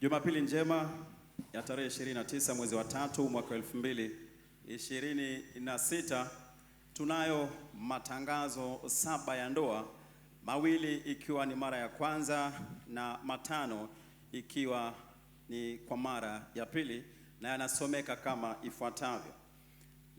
Jumapili njema ya tarehe 29 mwezi wa 3 mwaka 2026. Tunayo matangazo 7 ya ndoa, mawili ikiwa ni mara ya kwanza na matano ikiwa ni kwa mara ya pili, na yanasomeka kama ifuatavyo.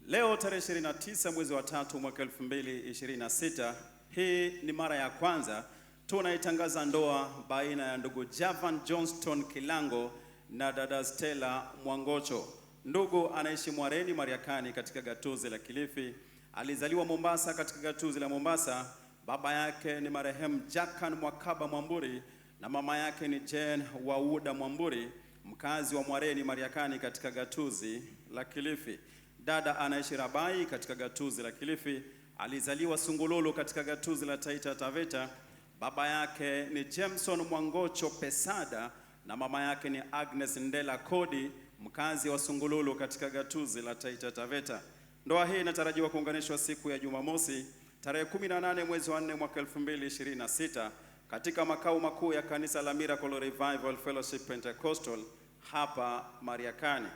Leo tarehe 29 mwezi wa 3 mwaka 2026, hii ni mara ya kwanza tunaitangaza ndoa baina ya ndugu Javan Johnston Kilango na dada Stella Mwangocho. Ndugu anaishi Mwareni Mariakani katika gatuzi la Kilifi. Alizaliwa Mombasa katika gatuzi la Mombasa. Baba yake ni marehemu Jakan Mwakaba Mwamburi na mama yake ni Jane Wauda Mwamburi, mkazi wa Mwareni Mariakani katika gatuzi la Kilifi. Dada anaishi Rabai katika gatuzi la Kilifi. Alizaliwa Sungululu katika gatuzi la Taita Taveta. Baba yake ni Jameson Mwangocho Pesada na mama yake ni Agnes Ndela Kodi, mkazi wa Sungululu katika gatuzi la Taita Taveta. Ndoa hii inatarajiwa kuunganishwa siku ya Jumamosi tarehe 18 mwezi wa 4 mwaka 2026 katika makao makuu ya kanisa la Miracle Revival Fellowship Pentecostal hapa Mariakani.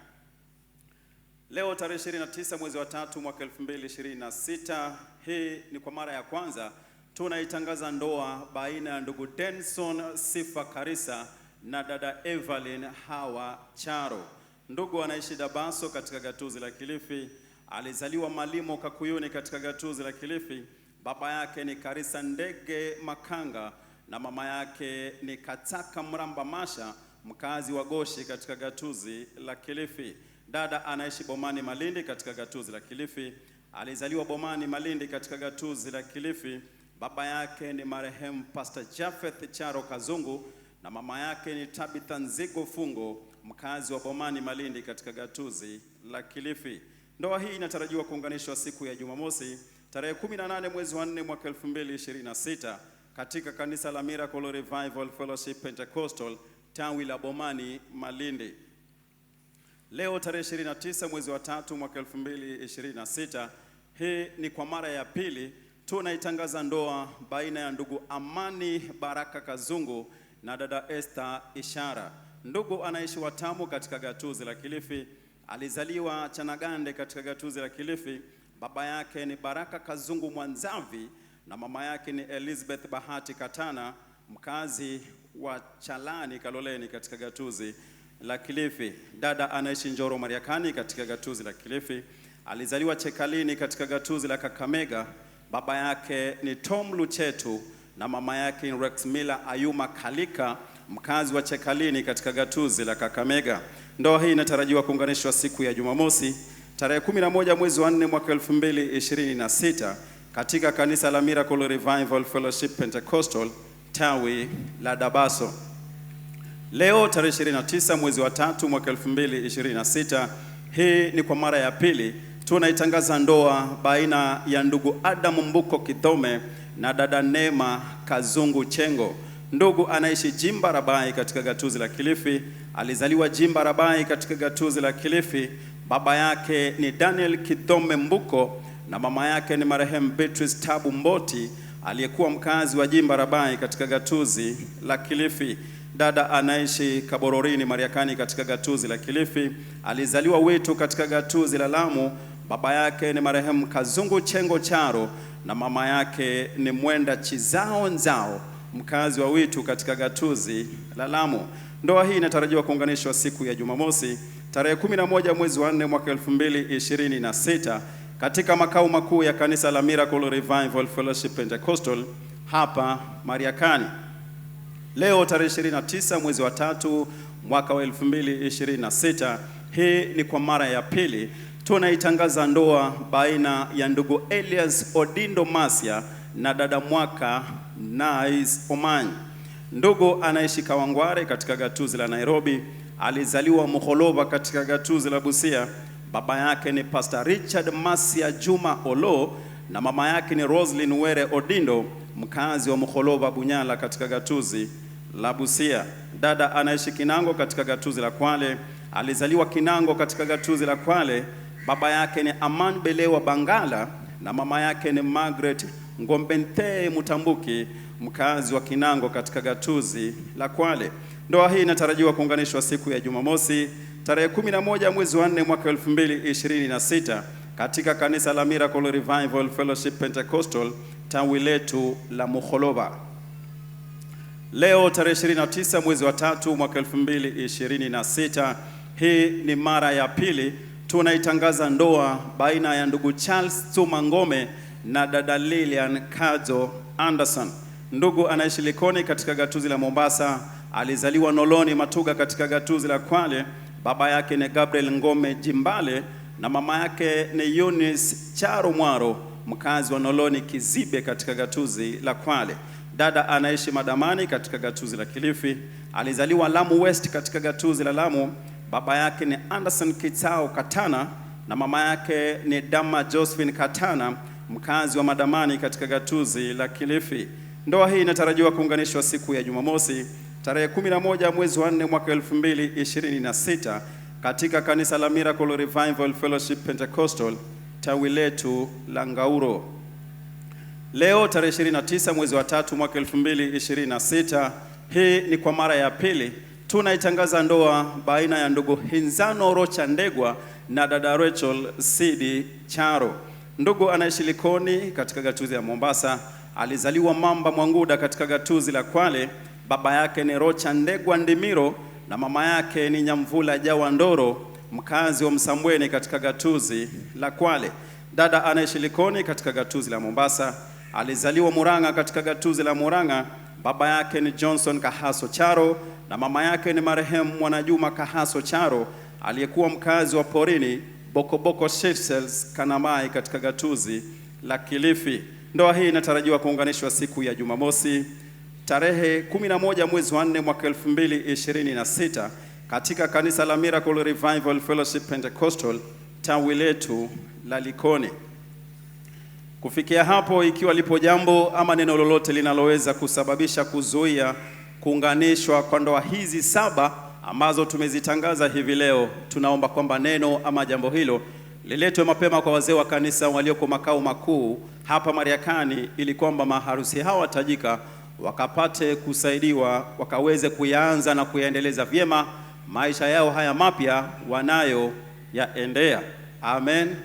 Leo tarehe 29 mwezi wa 3 mwaka 2026, hii ni kwa mara ya kwanza tunaitangaza ndoa baina ya ndugu Denson Sifa Karisa na dada Evelyn Hawa Charo. Ndugu anaishi Dabaso katika gatuzi la Kilifi. Alizaliwa Malimo Kakuyuni katika gatuzi la Kilifi. Baba yake ni Karisa Ndege Makanga na mama yake ni Kataka Mramba Masha, mkazi wa Goshi katika gatuzi la Kilifi. Dada anaishi Bomani Malindi katika gatuzi la Kilifi. Alizaliwa Bomani Malindi katika gatuzi la Kilifi. Baba yake ni marehemu Pastor Jafeth Charo Kazungu na mama yake ni Tabitha Nzigo Fungo, mkazi wa Bomani Malindi katika gatuzi la Kilifi. Ndoa hii inatarajiwa kuunganishwa siku ya Jumamosi tarehe 18 mwezi wa 4 mwaka 2026 katika kanisa la Miracle Revival Fellowship Pentecostal tawi la Bomani Malindi. Leo tarehe 29 mwezi wa 3 mwaka 2026, hii ni kwa mara ya pili tunaitangaza ndoa baina ya ndugu Amani Baraka Kazungu na dada Esther Ishara. Ndugu anaishi Watamu katika gatuzi la Kilifi. Alizaliwa Chanagande katika gatuzi la Kilifi. Baba yake ni Baraka Kazungu Mwanzavi na mama yake ni Elizabeth Bahati Katana, mkazi wa Chalani Kaloleni katika gatuzi la Kilifi. Dada anaishi Njoro Mariakani katika gatuzi la Kilifi. Alizaliwa Chekalini katika gatuzi la Kakamega. Baba yake ni Tom Luchetu na mama yake ni Rex Miller Ayuma Kalika, mkazi wa Chekalini katika gatuzi la Kakamega. Ndoa hii inatarajiwa kuunganishwa siku ya Jumamosi tarehe 11 mwezi wa 4 mwaka 2026 katika kanisa la Miracle Revival Fellowship Pentecostal tawi la Dabaso. Leo tarehe 29 mwezi wa 3 mwaka 2026, hii ni kwa mara ya pili tunaitangaza ndoa baina ya ndugu Adam Mbuko Kidhome na dada Neema Kazungu Chengo. Ndugu anaishi Jimba Rabai katika gatuzi la Kilifi. Alizaliwa Jimba Rabai katika gatuzi la Kilifi. Baba yake ni Daniel Kidhome Mbuko na mama yake ni marehemu Beatrice Tabu Mboti, aliyekuwa mkazi wa Jimba Rabai katika gatuzi la Kilifi. Dada anaishi Kabororini Mariakani katika gatuzi la Kilifi. Alizaliwa Witu katika gatuzi la Lamu. Baba yake ni marehemu Kazungu Chengo Charo na mama yake ni Mwenda Chizao Nzao, mkazi wa Witu katika gatuzi la Lamu. Ndoa hii inatarajiwa kuunganishwa siku ya Jumamosi tarehe 11 mwezi wa 4 mwaka 2026 katika makao makuu ya kanisa la Miracle Revival Fellowship Pentecostal hapa Mariakani. Leo tarehe 29 mwezi wa 3 mwaka wa 2026, hii ni kwa mara ya pili tunaitangaza ndoa baina ya ndugu Elias Odindo Masia na dada Mwaka Nice Omanyi. Ndugu anaishi Kawangware katika gatuzi la Nairobi. Alizaliwa Mukholova katika gatuzi la Busia. Baba yake ni Pastor Richard Masia Juma Olo na mama yake ni Roslyn Were Odindo, mkazi wa Mukholova Bunyala katika gatuzi la Busia. Dada anaishi Kinango katika gatuzi la Kwale. Alizaliwa Kinango katika gatuzi la Kwale. Baba yake ni Aman Belewa Bangala na mama yake ni Margaret Ngombente Mutambuki, mkazi wa Kinango katika gatuzi la Kwale. Ndoa hii inatarajiwa kuunganishwa siku ya Jumamosi tarehe 11 mwezi wa 4 mwaka 2026 katika kanisa la Miracle Revival Fellowship Pentecostal tawi letu la Mukholoba. Leo tarehe 29 mwezi wa 3 mwaka 2026, hii ni mara ya pili tunaitangaza ndoa baina ya ndugu Charles Tsuma Ngome na dada Lilian Kadzo Anderson. Ndugu anaishi Likoni katika gatuzi la Mombasa, alizaliwa Noloni Matuga katika gatuzi la Kwale. Baba yake ni Gabriel Ngome Jimbale na mama yake ni Eunice Charo Mwaro, mkazi wa Noloni Kizibe katika gatuzi la Kwale. Dada anaishi Madamani katika gatuzi la Kilifi, alizaliwa Lamu West katika gatuzi la Lamu. Baba yake ni Anderson Kitao Katana na mama yake ni Dama Josephine Katana, mkazi wa Madamani katika gatuzi la Kilifi. Ndoa hii inatarajiwa kuunganishwa siku ya Jumamosi tarehe 11 mwezi wa 4 mwaka 2026 katika kanisa la Miracle Revival Fellowship Pentecostal tawi letu la Ngauro. Leo tarehe 29 mwezi wa 3 mwaka 2026, hii ni kwa mara ya pili tunaitangaza ndoa baina ya ndugu Hinzano Rocha Ndegwa na dada Rachel Sidi Charo. Ndugu anaishi Likoni katika gatuzi ya Mombasa, alizaliwa Mamba Mwanguda katika gatuzi la Kwale. Baba yake ni Rocha Ndegwa Ndimiro na mama yake ni Nyamvula Jawa Ndoro, mkazi wa Msambweni katika gatuzi la Kwale. Dada anaishi Likoni katika gatuzi la Mombasa, alizaliwa Murang'a katika gatuzi la Murang'a. Baba yake ni Johnson Kahaso Charo na mama yake ni marehemu Mwanajuma Kahaso Charo, aliyekuwa mkazi wa Porini Bokoboko Shitels Kanamai katika gatuzi la Kilifi. Ndoa hii inatarajiwa kuunganishwa siku ya Jumamosi tarehe 11 mwezi wa 4 mwaka 2026 katika kanisa la Miracle Revival Fellowship Pentecostal tawi letu la Likoni. Kufikia hapo, ikiwa lipo jambo ama neno lolote linaloweza kusababisha kuzuia kuunganishwa kwa ndoa hizi 7 ambazo tumezitangaza hivi leo, tunaomba kwamba neno ama jambo hilo liletwe mapema kwa wazee wa kanisa walioko makao makuu hapa Mariakani, ili kwamba maharusi hawa tajika wakapate kusaidiwa, wakaweze kuyaanza na kuyaendeleza vyema maisha yao haya mapya wanayo yaendea. Amen.